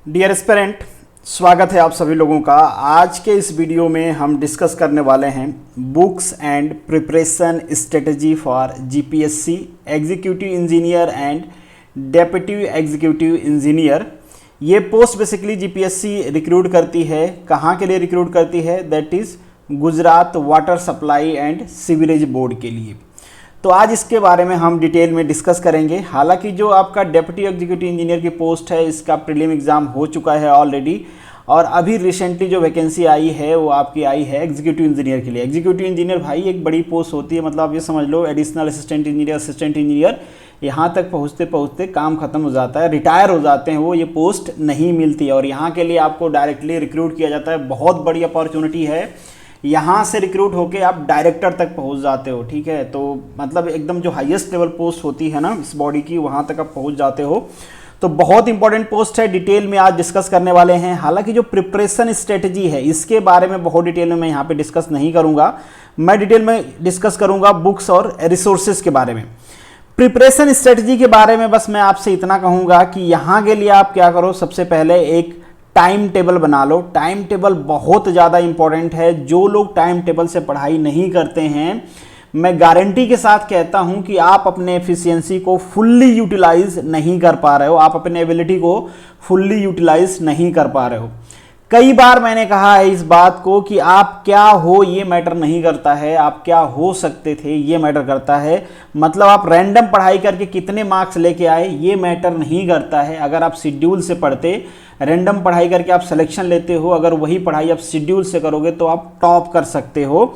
Dear aspirant, स्वागत है आप सभी लोगों का। आज के इस वीडियो में हम डिस्कस करने वाले हैं books and preparation strategy for GPSC executive engineer and deputy executive engineer. ये पोस्ट बेसिकली जीपीएससी रिक्रूट करती है। कहाँ के लिए रिक्रूट करती है? That is Gujarat water supply and sewerage board के लिए। तो आज इसके बारे में हम डिटेल में डिस्कस करेंगे। हालांकि जो आपका डेप्यूटी एग्जीक्यूटिव इंजीनियर की पोस्ट है, इसका प्रीलिम एग्ज़ाम हो चुका है ऑलरेडी, और अभी रिसेंटली जो वैकेंसी आई है वो आपकी आई है एग्जीक्यूटिव इंजीनियर के लिए। एग्जीक्यूटिव इंजीनियर भाई एक बड़ी पोस्ट होती है, मतलब आप ये समझ लो एडिशनल असिस्टेंट इंजीनियर यहाँ तक पहुँचते पहुँचते काम खत्म हो जाता है, रिटायर हो जाते हैं वो, ये पोस्ट नहीं मिलती है और यहाँ के लिए आपको डायरेक्टली रिक्रूट किया जाता है। बहुत बड़ी अपॉर्चुनिटी है, यहाँ से रिक्रूट होके आप डायरेक्टर तक पहुँच जाते हो। ठीक है, तो मतलब एकदम जो हाईएस्ट लेवल पोस्ट होती है ना इस बॉडी की, वहाँ तक आप पहुँच जाते हो। तो बहुत इंपॉर्टेंट पोस्ट है, डिटेल में आज डिस्कस करने वाले हैं। हालांकि जो प्रिपरेशन स्ट्रेटजी है इसके बारे में बहुत डिटेल में मैं यहाँ पे डिस्कस नहीं करूँगा, मैं डिटेल में डिस्कस करूँगा बुक्स और रिसोर्सेज के बारे में। प्रिपरेशन स्ट्रेटजी के बारे में बस मैं आपसे इतना कहूँगा कि यहाँ के लिए आप क्या करो, सबसे पहले एक टाइम टेबल बना लो। टाइम टेबल बहुत ज़्यादा इंपॉर्टेंट है। जो लोग टाइम टेबल से पढ़ाई नहीं करते हैं, मैं गारंटी के साथ कहता हूं कि आप अपने एफिशिएंसी को फुल्ली यूटिलाइज नहीं कर पा रहे हो, आप अपने एबिलिटी को फुल्ली यूटिलाइज नहीं कर पा रहे हो। कई बार मैंने कहा है इस बात को कि आप क्या हो ये मैटर नहीं करता है, आप क्या हो सकते थे ये मैटर करता है। मतलब आप रैंडम पढ़ाई करके कितने मार्क्स लेके आए ये मैटर नहीं करता है। अगर आप शेड्यूल से पढ़ते, रैंडम पढ़ाई करके आप सिलेक्शन लेते हो, अगर वही पढ़ाई आप शेड्यूल से करोगे तो आप टॉप कर सकते हो।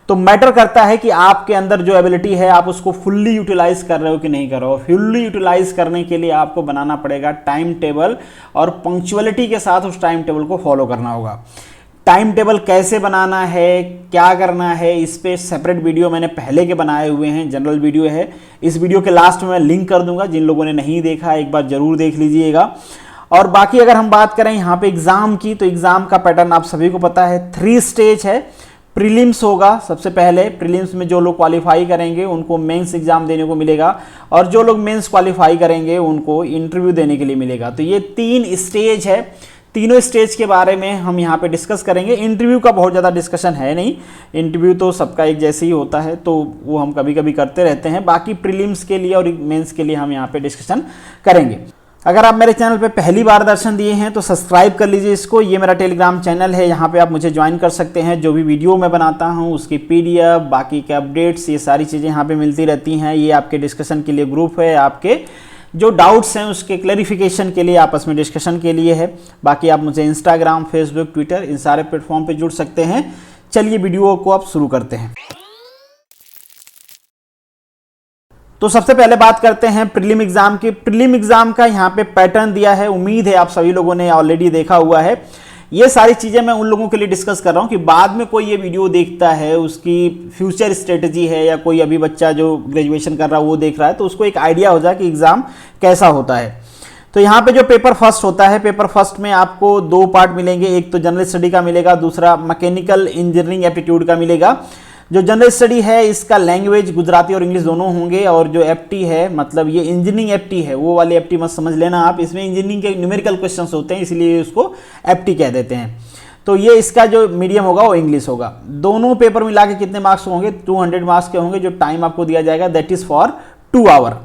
तो मैटर करता है कि आपके अंदर जो एबिलिटी है आप उसको फुल्ली यूटिलाइज कर रहे हो कि नहीं कर रहे हो। फुल्ली यूटिलाइज करने के लिए आपको बनाना पड़ेगा टाइम टेबल और पंक्चुअलिटी के साथ उस टाइम टेबल को फॉलो करना होगा। टाइम टेबल कैसे बनाना है, क्या करना है, इस पे सेपरेट वीडियो मैंने पहले के बनाए हुए हैं, जनरल वीडियो है। इस वीडियो के लास्ट में मैं लिंक कर दूंगा, जिन लोगों ने नहीं देखा एक बार जरूर देख लीजिएगा। और बाकी अगर हम बात करें यहाँ पे एग्जाम की, तो एग्जाम का पैटर्न आप सभी को पता है। 3 स्टेज है। प्रीलिम्स होगा सबसे पहले, प्रीलिम्स में जो लोग क्वालिफाई करेंगे उनको मेंस एग्जाम देने को मिलेगा, और जो लोग मेंस क्वालिफाई करेंगे उनको इंटरव्यू देने के लिए मिलेगा। तो ये 3 स्टेज है। तीनों स्टेज के बारे में हम यहाँ पे डिस्कस करेंगे। इंटरव्यू का बहुत ज़्यादा डिस्कशन है नहीं, इंटरव्यू तो सबका एक जैसे ही होता है, तो वो हम कभी कभी करते रहते हैं। बाकी प्रीलिम्स के लिए और मेंस के लिए हम यहाँ पे डिस्कशन करेंगे। अगर आप मेरे चैनल पे पहली बार दर्शन दिए हैं तो सब्सक्राइब कर लीजिए इसको। ये मेरा टेलीग्राम चैनल है, यहाँ पे आप मुझे ज्वाइन कर सकते हैं। जो भी वीडियो मैं बनाता हूँ उसकी PDF, बाकी के अपडेट्स, ये सारी चीज़ें यहाँ पे मिलती रहती हैं। ये आपके डिस्कशन के लिए ग्रुप है, आपके जो डाउट्स हैं उसके क्लैरिफिकेशन के लिए, आपस में डिस्कशन के लिए है। बाकी आप मुझे इंस्टाग्राम, फेसबुक, ट्विटर, इन सारे प्लेटफॉर्म पर जुड़ सकते हैं। चलिए वीडियो को आप शुरू करते हैं। तो सबसे पहले बात करते हैं प्रीलिम एग्जाम की। प्रीलिम एग्जाम का यहाँ पे पैटर्न दिया है, उम्मीद है आप सभी लोगों ने ऑलरेडी देखा हुआ है। ये सारी चीज़ें मैं उन लोगों के लिए डिस्कस कर रहा हूँ कि बाद में कोई ये वीडियो देखता है, उसकी फ्यूचर स्ट्रेटजी है, या कोई अभी बच्चा जो ग्रेजुएशन कर रहा है वो देख रहा है, तो उसको एक आइडिया हो जाए कि एग्ज़ाम कैसा होता है। तो यहाँ पे जो पेपर फर्स्ट होता है, पेपर फर्स्ट में आपको 2 पार्ट मिलेंगे। एक तो जनरल स्टडी का मिलेगा, दूसरा मैकेनिकल इंजीनियरिंग एप्टीट्यूड का मिलेगा। जो जनरल स्टडी है इसका लैंग्वेज गुजराती और इंग्लिश दोनों होंगे, और जो एफटी है, मतलब ये इंजीनियरिंग एफटी है, वो वाली एफटी मत समझ लेना आप। इसमें इंजीनियरिंग के न्यूमेरिकल क्वेश्चंस होते हैं, इसलिए उसको एफटी कह देते हैं। तो ये इसका जो मीडियम होगा वो इंग्लिश होगा। दोनों पेपर मिला के कितने मार्क्स होंगे? 200 मार्क्स के होंगे। जो टाइम आपको दिया जाएगा दैट इज फॉर 2 आवर।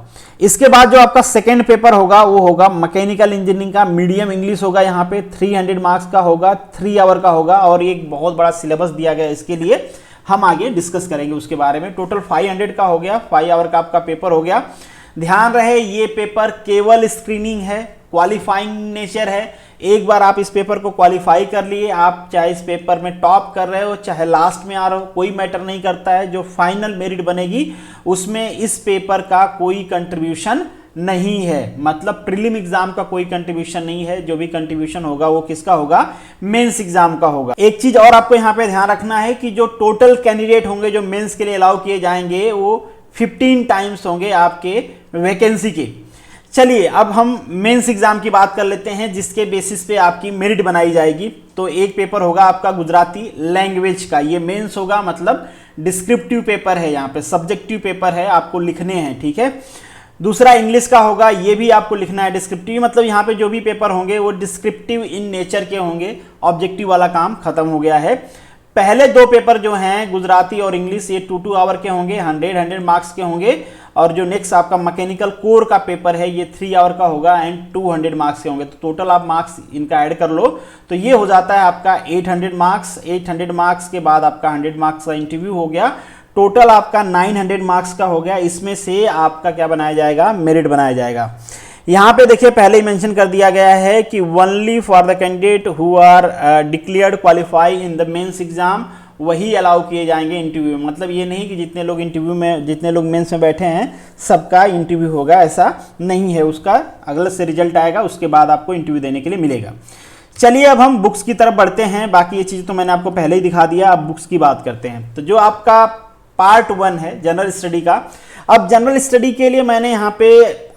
इसके बाद जो आपका सेकेंड पेपर होगा वो होगा मैकेनिकल इंजीनियरिंग का, मीडियम इंग्लिश होगा। यहाँ पे 300 मार्क्स का होगा, 3 आवर का होगा, और एक बहुत बड़ा सिलेबस दिया गया इसके लिए, हम आगे डिस्कस करेंगे उसके बारे में। टोटल 500 का हो गया, 5 आवर का आपका पेपर हो गया। ध्यान रहे ये पेपर केवल स्क्रीनिंग है, क्वालिफाइंग नेचर है। एक बार आप इस पेपर को क्वालिफाई कर लिए, आप चाहे इस पेपर में टॉप कर रहे हो चाहे लास्ट में आ रहे हो, कोई मैटर नहीं करता है। जो फाइनल मेरिट बनेगी उसमें इस पेपर का कोई कंट्रीब्यूशन नहीं है, मतलब प्रीलिम एग्जाम का कोई कंट्रीब्यूशन नहीं है। जो भी कंट्रीब्यूशन होगा वो किसका होगा? मेंस एग्जाम का होगा। एक चीज और आपको यहाँ पे ध्यान रखना है कि जो टोटल कैंडिडेट होंगे जो मेंस के लिए अलाउ किए जाएंगे वो 15 टाइम्स होंगे आपके वैकेंसी के। चलिए अब हम मेंस एग्जाम की बात कर लेते हैं, जिसके बेसिस पे आपकी मेरिट बनाई जाएगी। तो एक पेपर होगा आपका गुजराती लैंग्वेज का, ये मेंस होगा, मतलब डिस्क्रिप्टिव पेपर है, यहाँ पे सब्जेक्टिव पेपर है, आपको लिखने हैं। ठीक है, दूसरा इंग्लिश का होगा, ये भी आपको लिखना है डिस्क्रिप्टिव, मतलब यहाँ पे जो भी पेपर होंगे वो डिस्क्रिप्टिव इन नेचर के होंगे, ऑब्जेक्टिव वाला काम खत्म हो गया है। पहले 2 पेपर जो हैं गुजराती और इंग्लिश, ये 2 आवर के होंगे, 100 मार्क्स के होंगे, और जो नेक्स्ट आपका मैकेनिकल कोर का पेपर है ये 3 आवर का होगा एंड 200 मार्क्स के होंगे। तो टोटल आप मार्क्स इनका ऐड कर लो तो ये हो जाता है आपका 800 मार्क्स। 800 मार्क्स के बाद आपका 100 मार्क्स का इंटरव्यू हो गया, टोटल आपका 900 मार्क्स का हो गया। इसमें से आपका क्या बनाया जाएगा, मेरिट बनाया जाएगा। यहाँ पे देखिए पहले ही मेंशन कर दिया गया है कि only for the candidate who are declared qualify in the mains exam, वही अलाउ किए जाएंगे इंटरव्यू में। मतलब ये नहीं कि जितने लोग इंटरव्यू में, जितने लोग मेंस में बैठे हैं सबका इंटरव्यू होगा, ऐसा नहीं है। उसका अगले से रिजल्ट आएगा, उसके बाद आपको इंटरव्यू देने के लिए मिलेगा। चलिए अब हम बुक्स की तरफ बढ़ते हैं। बाकी ये चीज़ तो मैंने आपको पहले ही दिखा दिया, अब बुक्स की बात करते हैं। तो जो आपका पार्ट 1 है जनरल स्टडी का, अब जनरल स्टडी के लिए मैंने यहाँ पे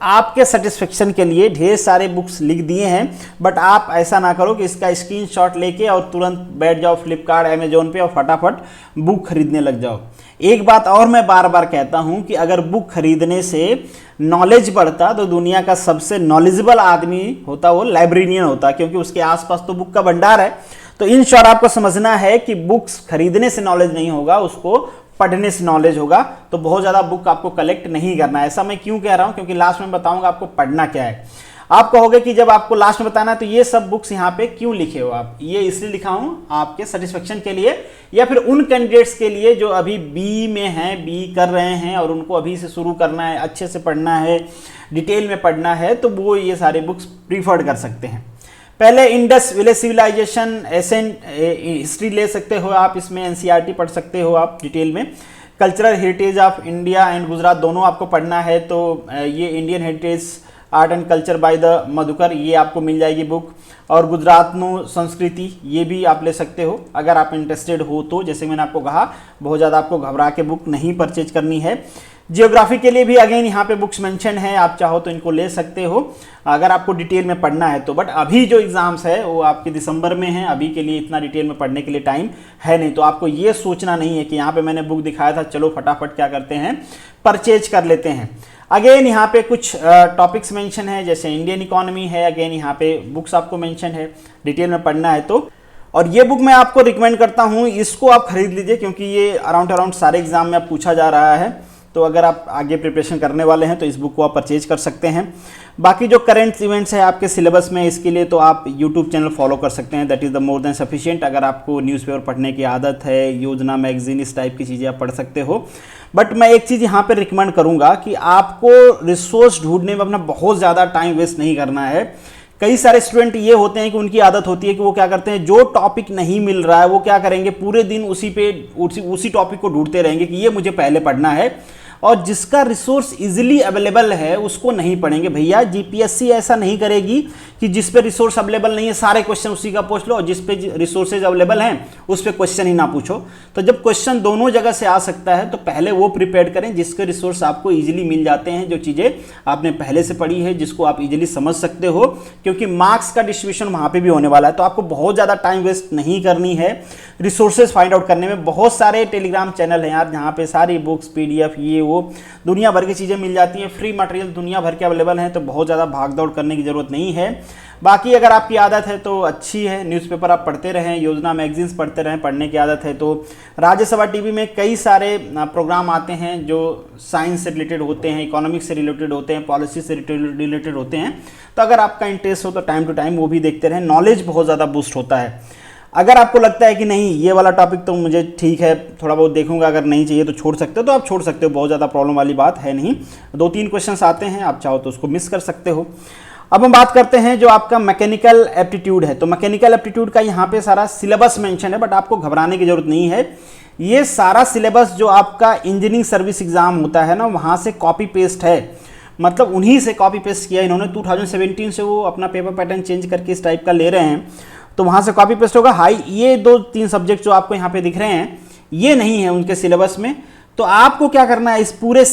आपके सेटिस्फेक्शन के लिए ढेर सारे बुक्स लिख दिए हैं, बट आप ऐसा ना करो कि इसका स्क्रीनशॉट लेके और तुरंत बैठ जाओ फ्लिपकार्ट अमेजोन पे और फटाफट बुक खरीदने लग जाओ। एक बात और मैं बार बार कहता हूँ कि अगर बुक खरीदने से नॉलेज बढ़ता तो दुनिया का सबसे नॉलेजेबल आदमी होता वो लाइब्रेरियन होता, क्योंकि उसके आसपास तो बुक का भंडार है। तो इन शॉर्ट आपको समझना है कि बुक्स खरीदने से नॉलेज नहीं होगा, उसको पढ़ने से नॉलेज होगा। तो बहुत ज़्यादा बुक आपको कलेक्ट नहीं करना है। ऐसा मैं क्यों कह रहा हूँ, क्योंकि लास्ट में बताऊंगा आपको पढ़ना क्या है। आप कहोगे कि जब आपको लास्ट में बताना है तो ये सब बुक्स यहाँ पे क्यों लिखे हो आप, ये इसलिए लिखा हूँ आपके सेटिस्फेक्शन के लिए, या फिर उन कैंडिडेट्स के लिए जो अभी बी में हैं, बी कर रहे हैं और उनको अभी से शुरू करना है, अच्छे से पढ़ना है, डिटेल में पढ़ना है, तो वो ये सारे बुक्स प्रीफर्ड कर सकते हैं। पहले Indus village civilization ancient history ले सकते हो आप, इसमें एनसीईआरटी पढ़ सकते हो आप डिटेल में। Cultural heritage of India and Gujarat दोनों आपको पढ़ना है तो ये Indian heritage art and culture by the Madhukar, ये आपको मिल जाएगी बुक। और गुजरात नु संस्कृति, ये भी आप ले सकते हो अगर आप इंटरेस्टेड हो तो। जैसे मैंने आपको कहा, बहुत ज़्यादा आपको घबरा के बुक नहीं परचेज करनी है। जियोग्राफी के लिए भी अगेन यहाँ पे बुक्स मेंशन है, आप चाहो तो इनको ले सकते हो अगर आपको डिटेल में पढ़ना है तो। बट अभी जो एग्जाम्स है वो आपके दिसंबर में है, अभी के लिए इतना डिटेल में पढ़ने के लिए टाइम है नहीं। तो आपको ये सोचना नहीं है कि यहाँ पे मैंने बुक दिखाया था, चलो फटाफट क्या करते हैं परचेज कर लेते हैं। अगेन यहाँ पे कुछ टॉपिक्स मेंशन है, जैसे इंडियन इकोनॉमी है, अगेन यहाँ पे बुक्स आपको मेंशन है, डिटेल में पढ़ना है तो। और ये बुक मैं आपको रिकमेंड करता हूँ, इसको आप खरीद लीजिए, क्योंकि ये अराउंड सारे एग्जाम में अब पूछा जा रहा है। तो अगर आप आगे प्रिपरेशन करने वाले हैं तो इस बुक को आप परचेज कर सकते हैं। बाकी जो करंट इवेंट्स है आपके सिलेबस में, इसके लिए तो आप यूट्यूब चैनल फॉलो कर सकते हैं, that is the more than sufficient. अगर आपको न्यूज़पेपर पढ़ने की आदत है, योजना मैगजीन, इस टाइप की चीज़ें आप पढ़ सकते हो। बट मैं एक चीज़ यहाँ पे रिकमेंड करूँगा कि आपको रिसोर्स ढूंढने में अपना बहुत ज़्यादा टाइम वेस्ट नहीं करना है। कई सारे स्टूडेंट ये होते हैं कि उनकी आदत होती है कि वो क्या करते हैं, जो टॉपिक नहीं मिल रहा है वो क्या करेंगे, पूरे दिन उसी टॉपिक को ढूंढते रहेंगे कि ये मुझे पहले पढ़ना है, और जिसका रिसोर्स इजीली अवेलेबल है उसको नहीं पढ़ेंगे। भैया जीपीएससी ऐसा नहीं करेगी कि जिस पे रिसोर्स अवेलेबल नहीं है सारे क्वेश्चन उसी का पूछ लो, और जिस पे रिसोर्सेज अवेलेबल हैं उस पे क्वेश्चन ही ना पूछो। तो जब क्वेश्चन दोनों जगह से आ सकता है तो पहले वो प्रिपेयर करें जिसके रिसोर्स आपको इजीली मिल जाते हैं, जो चीज़ें आपने पहले से पढ़ी है, जिसको आप इजीली समझ सकते हो, क्योंकि मार्क्स का डिस्ट्रीब्यूशन वहाँ पर भी होने वाला है। तो आपको बहुत ज़्यादा टाइम वेस्ट नहीं करनी है रिसोर्सेज फाइंड आउट करने में। बहुत सारे टेलीग्राम चैनल हैं यार, जहाँ पे सारी बुक्स, पीडीएफ, ये वो दुनिया भर की चीज़ें मिल जाती हैं, फ्री मटेरियल दुनिया भर के अवेलेबल हैं, तो बहुत ज़्यादा भाग दौड़ करने की ज़रूरत नहीं है। बाकी अगर आपकी आदत है तो अच्छी है, न्यूज़पेपर आप पढ़ते रहें, योजना मैगजीन्स पढ़ते रहें, पढ़ने की आदत है तो राज्यसभा टीवी में कई सारे प्रोग्राम आते हैं जो साइंस से रिलेटेड होते हैं, इकोनॉमिक्स से रिलेटेड होते हैं, पॉलिसी से रिलेटेड होते हैं। तो अगर आपका इंटरेस्ट हो तो टाइम टू टाइम वो भी देखते रहें, नॉलेज बहुत ज़्यादा बूस्ट होता है। अगर आपको लगता है कि नहीं ये वाला टॉपिक तो मुझे ठीक है, थोड़ा बहुत देखूंगा, अगर नहीं चाहिए तो छोड़ सकते हो, तो आप छोड़ सकते हो, बहुत ज़्यादा प्रॉब्लम वाली बात है नहीं। 2-3 क्वेश्चंस आते हैं, आप चाहो तो उसको मिस कर सकते हो। अब हम बात करते हैं जो आपका मैकेनिकल एप्टीट्यूड है। तो मैकेनिकल एप्टीट्यूड का यहाँ पे सारा सिलेबस मेंशन है, बट आपको घबराने की जरूरत नहीं है। ये सारा सिलेबस जो आपका इंजीनियरिंग सर्विस एग्जाम होता है ना, वहाँ से कॉपी पेस्ट है, मतलब उन्हीं से कॉपी पेस्ट किया इन्होंने। 2017 से वो अपना पेपर पैटर्न चेंज करके इस टाइप का ले रहे हैं, तो वहाँ से कॉपी पेस्ट होगा। हाई ये 2-3 सब्जेक्ट जो आपको यहाँ पे दिख रहे हैं ये नहीं है उनके सिलेबस में। तो आपको क्या करना है, इस पूरे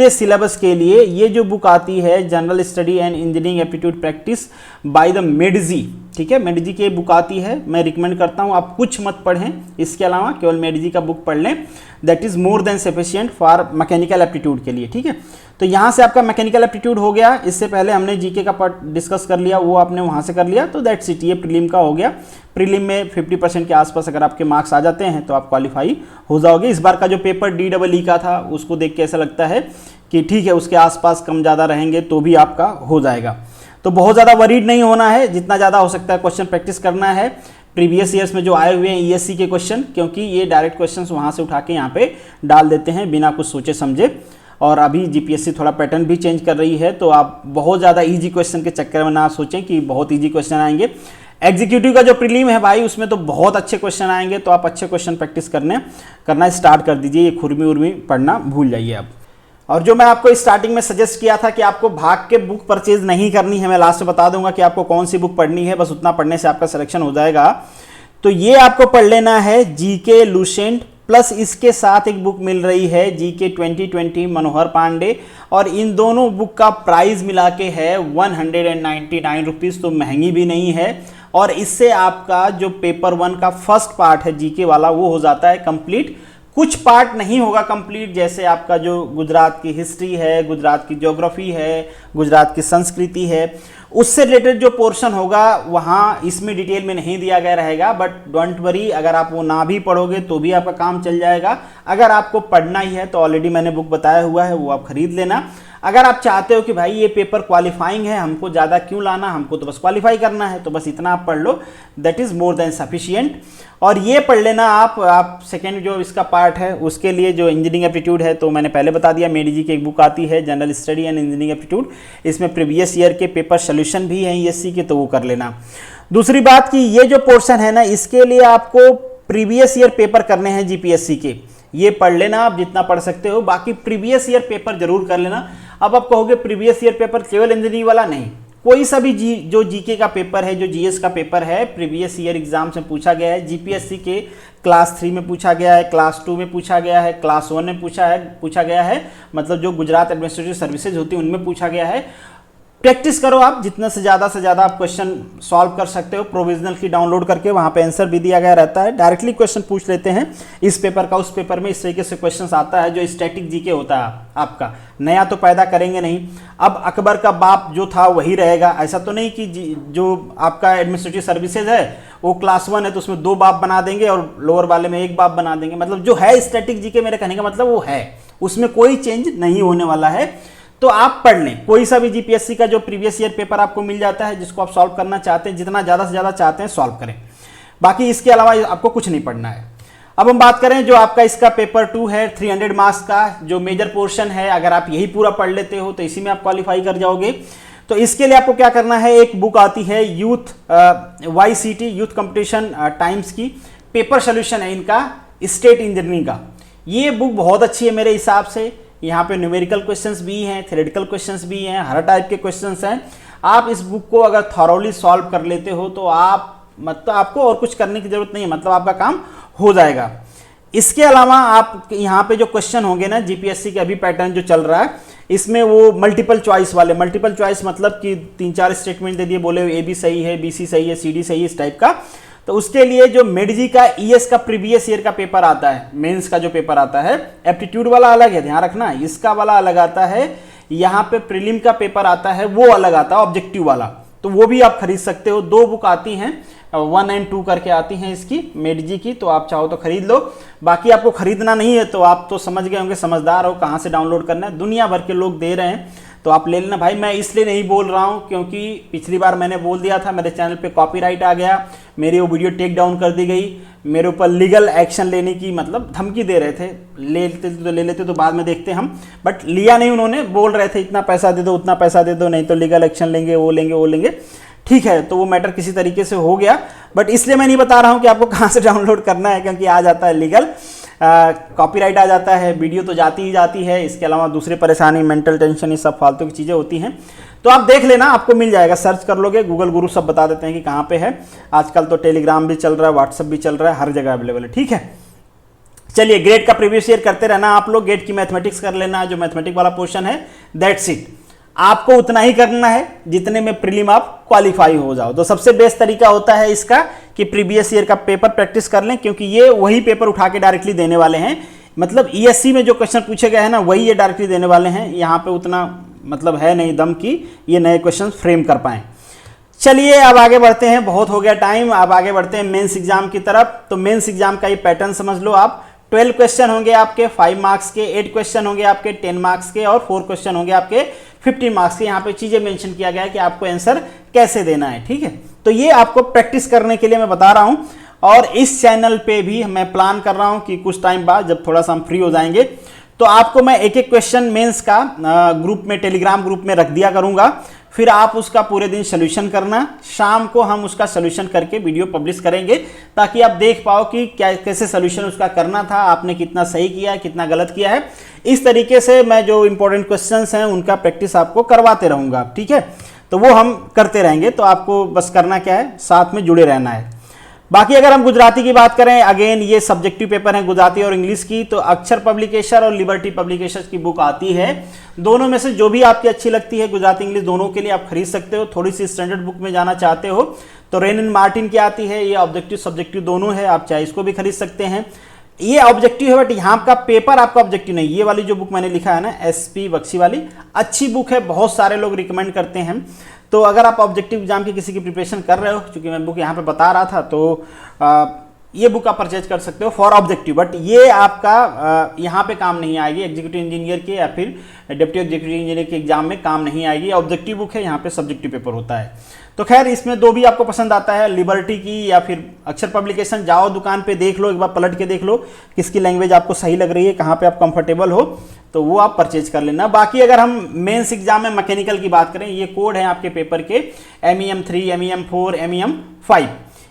सिलेबस के लिए ये जो बुक आती है general study and engineering aptitude practice by the Made Easy, ठीक है। मेडी जी की बुक आती है, मैं रिकमेंड करता हूँ आप कुछ मत पढ़ें इसके अलावा, केवल मेडी जी का बुक पढ़ लें, that is more than sufficient for mechanical aptitude के लिए, ठीक है। तो यहाँ से आपका मैकेनिकल एप्टीट्यूड हो गया। इससे पहले हमने जीके का पार्ट डिस्कस कर लिया, वो आपने वहाँ से कर लिया, तो दैट्स इट, ये प्रीलिम का हो गया। प्रीलिम में 50% के आसपास अगर आपके मार्क्स आ जाते हैं तो आप क्वालिफाई हो जाओगे। इस बार का जो पेपर DEE का था उसको देख के ऐसा लगता है कि ठीक है, उसके आसपास कम ज़्यादा रहेंगे तो भी आपका हो जाएगा। तो बहुत ज़्यादा वरीड नहीं होना है, जितना ज़्यादा हो सकता है क्वेश्चन प्रैक्टिस करना है प्रीवियस ईयर्स में जो आए हुए हैं ESC के क्वेश्चन, क्योंकि ये डायरेक्ट क्वेश्चंस वहाँ से उठा के यहाँ पे डाल देते हैं बिना कुछ सोचे समझे। और अभी GPSC थोड़ा पैटर्न भी चेंज कर रही है, तो आप बहुत ज़्यादा ईजी क्वेश्चन के चक्कर में ना सोचें कि बहुत ईजी क्वेश्चन आएंगे। एग्जीक्यूटिव का जो प्रीलिम है भाई, उसमें तो बहुत अच्छे क्वेश्चन आएंगे, तो आप अच्छे क्वेश्चन प्रैक्टिस करना स्टार्ट कर दीजिए। ये खुरमी उर्मी पढ़ना भूल जाइए अब। और जो मैं आपको स्टार्टिंग में सजेस्ट किया था कि आपको भाग के बुक परचेज नहीं करनी है, मैं लास्ट में बता दूंगा कि आपको कौन सी बुक पढ़नी है, बस उतना पढ़ने से आपका सिलेक्शन हो जाएगा। तो ये आपको पढ़ लेना है जीके लुसेंट, प्लस इसके साथ एक बुक मिल रही है जीके 2020 मनोहर पांडे, और इन दोनों बुक का प्राइस मिला के है 199 रुपीज़, तो महंगी भी नहीं है। और इससे आपका जो पेपर 1 का फर्स्ट पार्ट है जीके वाला, वो हो जाता है कंप्लीट। कुछ पार्ट नहीं होगा कंप्लीट, जैसे आपका जो गुजरात की हिस्ट्री है, गुजरात की ज्योग्राफी है, गुजरात की संस्कृति है, उससे रिलेटेड जो पोर्शन होगा वहाँ इसमें डिटेल में नहीं दिया गया रहेगा। बट डोंट वरी, अगर आप वो ना भी पढ़ोगे तो भी आपका काम चल जाएगा। अगर आपको पढ़ना ही है तो ऑलरेडी मैंने बुक बताया हुआ है, वो आप खरीद लेना। अगर आप चाहते हो कि भाई ये पेपर क्वालिफाइंग है, हमको ज़्यादा क्यों लाना, हमको तो बस क्वालिफाई करना है, तो बस इतना आप पढ़ लो, that is more than sufficient. और ये पढ़ लेना आप सेकेंड जो इसका पार्ट है उसके लिए जो इंजीनियरिंग एप्टीट्यूड है, तो मैंने पहले बता दिया, मेडी जी की एक बुक आती है general study and engineering aptitude, इसमें प्रीवियस ईयर के पेपर सोल्यूशन भी हैं ESC के, तो वो कर लेना। दूसरी बात कि ये जो पोर्शन है ना, इसके लिए आपको प्रीवियस ईयर पेपर करने हैं GPSC के, ये पढ़ लेना आप जितना पढ़ सकते हो, बाकी प्रीवियस ईयर पेपर जरूर कर लेना। अब आप कहोगे प्रीवियस ईयर पेपर केवल इंजीनियरिंग वाला, नहीं, कोई सा भी जो जीके का पेपर है, जो GS का पेपर है, प्रीवियस ईयर एग्जाम से पूछा गया है। GPSC के क्लास 3 में पूछा गया है, क्लास 2 में पूछा गया है, क्लास 1 में पूछा गया है, मतलब जो गुजरात एडमिनिस्ट्रेटिव सर्विसेज होती है उनमें पूछा गया है। प्रैक्टिस करो आप, जितना से ज़्यादा आप क्वेश्चन सॉल्व कर सकते हो। प्रोविजनल की डाउनलोड करके वहाँ पे आंसर भी दिया गया रहता है, डायरेक्टली क्वेश्चन पूछ लेते हैं इस पेपर का उस पेपर में, इस तरीके से क्वेश्चन आता है। जो स्टैटिक जीके होता है आपका, नया तो पैदा करेंगे नहीं। अब अकबर का बाप जो था वही रहेगा, ऐसा तो नहीं कि जो आपका एडमिनिस्ट्रेटिव सर्विसेज है वो क्लास 1 है तो उसमें 2 बाप बना देंगे और लोअर वाले में 1 बाप बना देंगे। मतलब जो है स्टैटिक जीके, मेरे कहने का मतलब वो है, उसमें कोई चेंज नहीं होने वाला है। तो आप पढ़ लें, कोई सा भी GPSC का जो प्रीवियस ईयर पेपर आपको मिल जाता है जिसको आप सॉल्व करना चाहते हैं, जितना ज़्यादा से ज़्यादा चाहते हैं सॉल्व करें, बाकी इसके अलावा आपको कुछ नहीं पढ़ना है। अब हम बात करें जो आपका इसका पेपर 2 है 300 मार्क्स का जो मेजर पोर्शन है, अगर आप यही पूरा पढ़ लेते हो तो इसी में आप क्वालिफाई कर जाओगे। तो इसके लिए आपको क्या करना है, एक बुक आती है youth YCT youth competition times की, पेपर सोल्यूशन है इनका स्टेट इंजीनियरिंग का। ये बुक बहुत अच्छी है मेरे हिसाब से। यहाँ पे न्यूमेरिकल क्वेश्चंस भी हैं, थ्योरेटिकल क्वेश्चंस भी हैं, हर टाइप के क्वेश्चंस हैं। आप इस बुक को अगर थॉरोली सॉल्व कर लेते हो तो आपको और कुछ करने की जरूरत नहीं है, मतलब आपका काम हो जाएगा। इसके अलावा आप यहाँ पे जो क्वेश्चन होंगे ना, GPSC के अभी पैटर्न जो चल रहा है इसमें वो मल्टीपल चॉइस वाले, मल्टीपल चॉइस मतलब कि 3-4 स्टेटमेंट दे दिए, बोले AB सही है, BC सही है, CD सही है, इस टाइप का। तो उसके लिए जो मेडजी का ES का प्रीवियस ईयर का पेपर आता है, मेंस का जो पेपर आता है, एप्टीट्यूड वाला अलग है, ध्यान रखना, इसका वाला अलग आता है। यहाँ पे प्रीलिम का पेपर आता है वो अलग आता है, ऑब्जेक्टिव वाला, तो वो भी आप खरीद सकते हो। 2 बुक आती हैं, 1 और 2 करके आती हैं इसकी मेडजी की, तो आप चाहो तो खरीद लो। बाकी आपको खरीदना नहीं है तो आप तो समझ गए होंगे, समझदार हो, कहाँ से डाउनलोड करना है, दुनिया भर के लोग दे रहे हैं, तो आप ले लेना भाई। मैं इसलिए नहीं बोल रहा हूँ क्योंकि पिछली बार मैंने बोल दिया था, मेरे चैनल पे कॉपीराइट आ गया, मेरी वो वीडियो टेक डाउन कर दी गई, मेरे ऊपर लीगल एक्शन लेने की मतलब धमकी दे रहे थे, ले लेते तो बाद में देखते हम, बट लिया नहीं उन्होंने, बोल रहे थे इतना पैसा दे दो, उतना पैसा दे दो, नहीं तो लीगल एक्शन लेंगे, वो लेंगे वो लेंगे। ठीक है, तो वो मैटर किसी तरीके से हो गया, बट इसलिए मैं नहीं बता रहा हूँ कि आपको कहाँ से डाउनलोड करना है, क्योंकि आ जाता है लीगल, कॉपीराइट आ जाता है, वीडियो तो जाती ही जाती है, इसके अलावा दूसरी परेशानी, मेंटल टेंशन, ये सब फालतू की चीज़ें होती हैं। तो आप देख लेना, आपको मिल जाएगा, सर्च कर लोगे, गूगल गुरु सब बता देते हैं कि कहाँ पे है। आजकल तो टेलीग्राम भी चल रहा है, व्हाट्सअप भी चल रहा है, हर जगह अवेलेबल है। ठीक है, चलिए ग्रेड का प्रीवियस ईयर करते रहना आप लोग, गेट की मैथमेटिक्स कर लेना, जो मैथमेटिक्स वाला पोर्शन है, दैट्स इट। आपको उतना ही करना है जितने में प्रीलिम आप क्वालिफाई हो जाओ। तो सबसे बेस्ट तरीका होता है इसका कि प्रीवियस ईयर का पेपर प्रैक्टिस कर लें, क्योंकि ये वही पेपर उठा के डायरेक्टली देने वाले हैं। मतलब ईएससी में जो क्वेश्चन पूछे गए हैं ना, वही ये डायरेक्टली देने वाले हैं। यहाँ पे उतना मतलब है नहीं दम की ये नए क्वेश्चन फ्रेम कर पाएँ। चलिए अब आगे बढ़ते हैं, बहुत हो गया टाइम। अब आगे बढ़ते हैं मेंस एग्जाम की तरफ। तो मेंस एग्जाम का ये पैटर्न समझ लो आप। 12 क्वेश्चन होंगे आपके 5 मार्क्स के, 8 क्वेश्चन होंगे आपके 10 मार्क्स के और 4 क्वेश्चन होंगे आपके 15 मार्क्स के। यहाँ पे चीजें मेंशन किया गया है कि आपको आंसर कैसे देना है, ठीक है। तो ये आपको प्रैक्टिस करने के लिए मैं बता रहा हूँ। और इस चैनल पे भी मैं प्लान कर रहा हूँ कि कुछ टाइम बाद जब थोड़ा सा हम फ्री हो जाएंगे तो आपको मैं एक एक क्वेश्चन मेंस का ग्रुप में, टेलीग्राम ग्रुप में रख दिया करूँगा। फिर आप उसका पूरे दिन सोल्यूशन करना, शाम को हम उसका सोल्यूशन करके वीडियो पब्लिश करेंगे ताकि आप देख पाओ कि क्या कैसे सोल्यूशन उसका करना था, आपने कितना सही किया है, कितना गलत किया है। इस तरीके से मैं जो इंपॉर्टेंट क्वेश्चंस हैं उनका प्रैक्टिस आपको करवाते रहूँगा, ठीक है। तो वो हम करते रहेंगे, तो आपको बस करना क्या है, साथ में जुड़े रहना है। बाकी अगर हम गुजराती की बात करें, अगेन ये सब्जेक्टिव पेपर है गुजराती और इंग्लिश की, तो अक्षर पब्लिकेशन और लिबर्टी पब्लिकेशन की बुक आती है। दोनों में से जो भी आपकी अच्छी लगती है, गुजराती इंग्लिश दोनों के लिए आप खरीद सकते हो। थोड़ी सी स्टैंडर्ड बुक में जाना चाहते हो तो रेन एंड मार्टिन की आती है, ये ऑब्जेक्टिव सब्जेक्टिव दोनों है, आप चाहे इसको भी खरीद सकते हैं। ये ऑब्जेक्टिव है बट यहाँ का पेपर आपका ऑब्जेक्टिव नहीं। ये वाली जो बुक मैंने लिखा है ना, एसपी बख्शी वाली, अच्छी बुक है, बहुत सारे लोग रिकमेंड करते हैं। तो अगर आप ऑब्जेक्टिव एग्जाम की किसी की प्रिपरेशन कर रहे हो, क्योंकि मैं बुक यहाँ पे बता रहा था, तो ये बुक आप परचेज कर सकते हो फॉर ऑब्जेक्टिव। बट ये आपका यहाँ पे काम नहीं आएगी, एग्जीक्यूटिव इंजीनियर के या फिर डिप्टी एग्जीक्यूटिव इंजीनियर के एग्जाम में काम नहीं आएगी। ऑब्जेक्टिव बुक है, यहाँ पे सब्जेक्टिव पेपर होता है। तो खैर इसमें दो भी आपको पसंद आता है, लिबर्टी की या फिर अक्षर पब्लिकेशन, जाओ दुकान पे देख लो, एक बार पलट के देख लो किसकी लैंग्वेज आपको सही लग रही है, कहाँ पे आप कंफर्टेबल हो, तो वो आप परचेज कर लेना। बाकी अगर हम मेंस एग्जाम में मैकेनिकल की बात करें, ये कोड है आपके पेपर के MEM 3, MEM 4, MEM 5,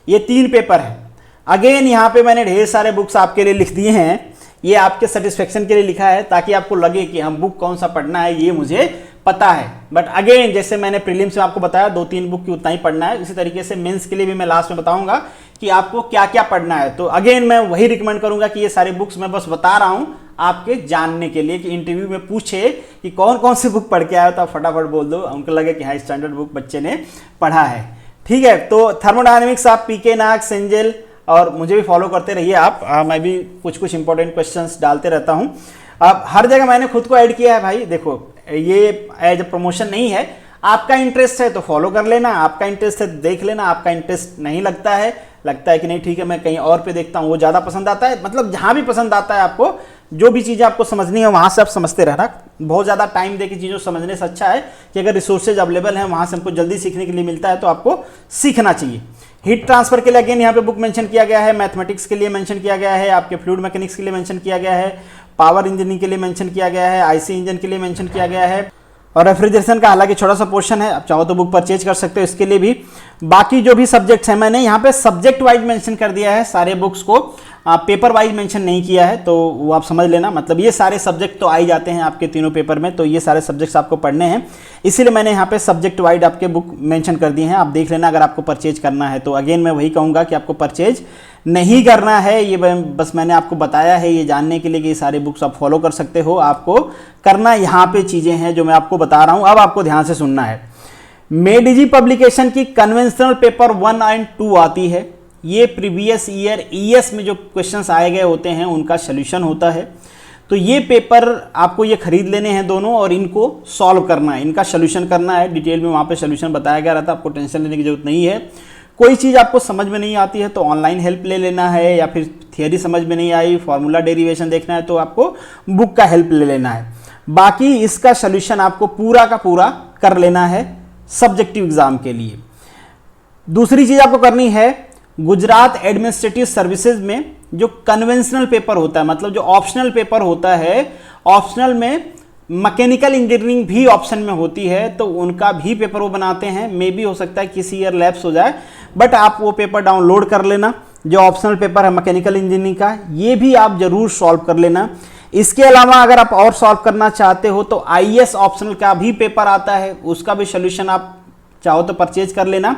ये 3 पेपर है। अगेन यहाँ पे मैंने ढेर सारे बुक्स आपके लिए लिख दिए हैं, ये आपके सेटिस्फेक्शन के लिए लिखा है ताकि आपको लगे कि हम बुक कौन सा पढ़ना है ये मुझे पता है। बट अगेन जैसे मैंने प्रीलिम्स में आपको बताया 2-3 बुक की उतना ही पढ़ना है, इसी तरीके से मेंस के लिए भी मैं लास्ट में बताऊंगा कि आपको क्या क्या पढ़ना है। तो अगेन मैं वही रिकमेंड करूंगा कि ये सारी बुक्स मैं बस बता रहा हूं आपके जानने के लिए, कि इंटरव्यू में पूछे कि कौन कौन सी बुक पढ़ के आया तो आप फटाफट बोल दो, उनको लगे कि हाँ स्टैंडर्ड बुक बच्चे ने पढ़ा है, ठीक है। तो थर्मोडायनेमिक्स आप पीके नाग, सेंजेल और मुझे भी फॉलो करते रहिए आप। मैं भी कुछ कुछ इंपॉर्टेंट क्वेश्चंस डालते रहता हूं। अब हर जगह मैंने खुद को ऐड किया है भाई, देखो ये एज प्रमोशन नहीं है, आपका इंटरेस्ट है तो फॉलो कर लेना, आपका इंटरेस्ट है तो देख लेना, आपका इंटरेस्ट नहीं लगता है कि नहीं ठीक है मैं कहीं और पे देखता हूँ, वो ज़्यादा पसंद आता है, मतलब जहाँ भी पसंद आता है आपको, जो भी चीज़ें आपको समझनी है वहाँ से आप समझते रहना। बहुत ज़्यादा टाइम दे के चीज़ों समझने से अच्छा है कि अगर रिसोर्सेज अवेलेबल हैं वहाँ से हमको जल्दी सीखने के लिए मिलता है तो आपको सीखना चाहिए। हीट ट्रांसफर के लिए अगेन यहाँ पे बुक मेंशन किया गया है, मैथमेटिक्स के लिए मेंशन किया गया है, आपके फ्लूइड मैकेनिक्स के लिए मेंशन किया गया है, पावर इंजीनियरिंग के लिए मेंशन किया गया है, आईसी इंजन के लिए मेंशन किया गया है, और रेफ्रिजरेशन का हालांकि छोटा सा पोर्शन है, आप चाहो तो बुक परचेज कर सकते हो इसके लिए भी। बाकी जो भी सब्जेक्ट्स हैं मैंने यहाँ पे सब्जेक्ट वाइज मेंशन कर दिया है सारे बुक्स को, पेपर वाइज मेंशन नहीं किया है, तो वो आप समझ लेना। मतलब ये सारे सब्जेक्ट तो आ ही जाते हैं आपके तीनों पेपर में, तो ये सारे सब्जेक्ट्स आपको पढ़ने हैं, इसीलिए मैंने यहाँ पे सब्जेक्ट वाइज आपके बुक मेंशन कर दिए हैं, आप देख लेना अगर आपको परचेज करना है तो। अगेन मैं वही कहूँगा कि आपको परचेज नहीं करना है, ये बस मैंने आपको बताया है ये जानने के लिए कि ये सारे बुक्स आप फॉलो कर सकते हो। आपको करना यहाँ पे चीज़ें हैं जो मैं आपको बता रहा हूँ, अब आपको ध्यान से सुनना है। मेडिजी पब्लिकेशन की कन्वेंशनल पेपर 1 और 2 आती है, ये प्रीवियस ईयर ES में जो क्वेश्चंस आए गए होते हैं उनका सोल्यूशन होता है। तो ये पेपर आपको ये खरीद लेने हैं दोनों और इनको सॉल्व करना है, इनका सोल्यूशन करना है। डिटेल में वहाँ पे सोल्यूशन बताया गया रहता है, आपको टेंशन लेने की जरूरत नहीं है। कोई चीज़ आपको समझ में नहीं आती है तो ऑनलाइन हेल्प ले लेना है, या फिर थियरी समझ में नहीं आई, फार्मूला डेरिवेशन देखना है तो आपको बुक का हेल्प ले लेना है। बाकी इसका सोल्यूशन आपको पूरा का पूरा कर लेना है सब्जेक्टिव एग्जाम के लिए। दूसरी चीज़ आपको करनी है, गुजरात एडमिनिस्ट्रेटिव सर्विसेज में जो कन्वेंशनल पेपर होता है, मतलब जो ऑप्शनल पेपर होता है, ऑप्शनल में मैकेनिकल इंजीनियरिंग भी ऑप्शन में होती है, तो उनका भी पेपर वो बनाते हैं। मे भी हो सकता है किसी ईयर लैप्स हो जाए, बट आप वो पेपर डाउनलोड कर लेना, जो ऑप्शनल पेपर है मैकेनिकल इंजीनियरिंग का, ये भी आप जरूर सॉल्व कर लेना। इसके अलावा अगर आप और सॉल्व करना चाहते हो तो IAS ऑप्शनल का भी पेपर आता है, उसका भी सोल्यूशन आप चाहो तो परचेज कर लेना।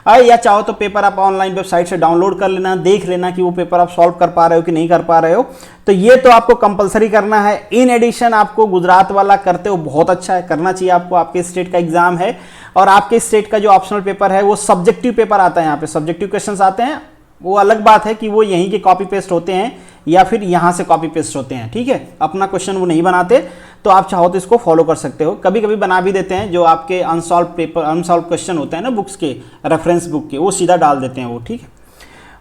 या चाहो तो पेपर आप ऑनलाइन वेबसाइट से डाउनलोड कर लेना, देख लेना कि वो पेपर आप सॉल्व कर पा रहे हो कि नहीं कर पा रहे हो। तो ये तो आपको कंपलसरी करना है। इन एडिशन आपको गुजरात वाला करते हो बहुत अच्छा है, करना चाहिए आपको। आपके स्टेट का एग्जाम है और आपके स्टेट का जो ऑप्शनल पेपर है वो सब्जेक्टिव पेपर आता है, यहाँ पे सब्जेक्टिव क्वेश्चंस आते हैं। वो अलग बात है कि वो यहीं के कॉपी पेस्ट होते हैं या फिर यहाँ से कॉपी पेस्ट होते हैं, ठीक है। अपना क्वेश्चन वो नहीं बनाते, तो आप चाहो तो इसको फॉलो कर सकते हो। कभी कभी बना भी देते हैं, जो आपके अनसॉल्व क्वेश्चन होते हैं ना बुक्स के, रेफरेंस बुक के, वो सीधा डाल देते हैं वो, ठीक है।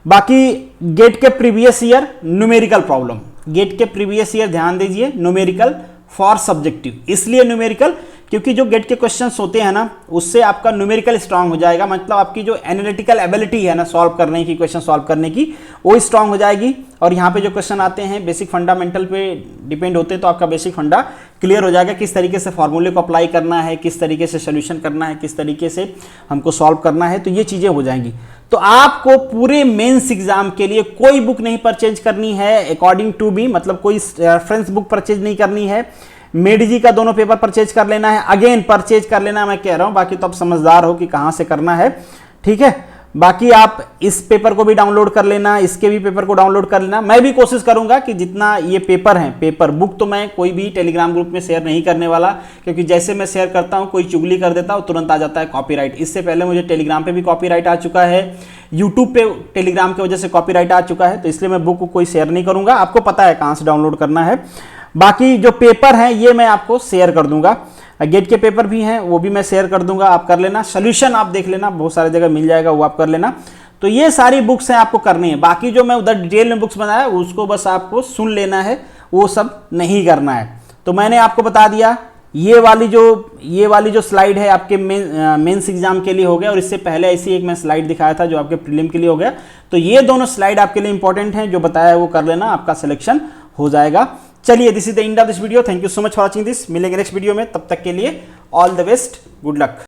बाकी गेट के previous year numerical problem, GATE के प्रीवियस ईयर ध्यान दीजिए, न्यूमेरिकल फॉर सब्जेक्टिव। इसलिए न्यूमेरिकल क्योंकि जो गेट के क्वेश्चंस होते हैं ना, उससे आपका न्यूमेरिकल स्ट्रांग हो जाएगा, मतलब आपकी जो एनालिटिकल एबिलिटी है ना सॉल्व करने की, क्वेश्चन सॉल्व करने की, वो स्ट्रांग हो जाएगी। और यहाँ पे जो क्वेश्चन आते हैं बेसिक फंडामेंटल पे डिपेंड होते हैं, तो आपका बेसिक फंडा क्लियर हो जाएगा, किस तरीके से फॉर्मूले को अप्लाई करना है, किस तरीके से सोल्यूशन करना है, किस तरीके से हमको सॉल्व करना है, तो ये चीज़ें हो जाएंगी। तो आपको पूरे मेंस एग्जाम के लिए कोई बुक नहीं परचेज करनी है अकॉर्डिंग टू बी, मतलब कोई रेफरेंस बुक परचेज नहीं करनी है। मेडिजी का दोनों पेपर परचेज कर लेना है, अगेन परचेज कर लेना है, मैं कह रहा हूं। बाकी तो आप समझदार हो कि कहां से करना है, ठीक है। बाकी आप इस पेपर को भी डाउनलोड कर लेना, इसके भी पेपर को डाउनलोड कर लेना। मैं भी कोशिश करूंगा कि जितना ये पेपर है, पेपर बुक तो मैं कोई भी टेलीग्राम ग्रुप में शेयर नहीं करने वाला, क्योंकि जैसे मैं शेयर करता हूं कोई चुगली कर देता हूं, तुरंत आ जाता है कॉपीराइट। इससे पहले मुझे टेलीग्राम पे भी कॉपीराइट आ चुका है, यूट्यूब पे टेलीग्राम की वजह से कॉपीराइट आ चुका है, तो इसलिए मैं बुक को कोई शेयर नहीं करूंगा। आपको पता है कहां से डाउनलोड करना है। बाकी जो पेपर हैं ये मैं आपको शेयर कर दूंगा, गेट के पेपर भी हैं वो भी मैं शेयर कर दूंगा, आप कर लेना। सोल्यूशन आप देख लेना, बहुत सारी जगह मिल जाएगा, वो आप कर लेना। तो ये सारी बुक्स हैं आपको करनी है। बाकी जो मैं उधर डिटेल में बुक्स बनाया उसको बस आपको सुन लेना है, वो सब नहीं करना है। तो मैंने आपको बता दिया, ये वाली जो स्लाइड है आपके मेंस एग्जाम के लिए हो गया, और इससे पहले ऐसी एक मैं स्लाइड दिखाया था जो आपके प्रीलिम के लिए हो गया। तो ये दोनों स्लाइड आपके लिए इंपॉर्टेंट हैं, जो बताया है वो कर लेना, आपका सिलेक्शन हो जाएगा। चलिए, this is the end of this video. Thank you so much for watching this. मिलेंगे नेक्स्ट वीडियो में, तब तक के लिए all the best, good luck.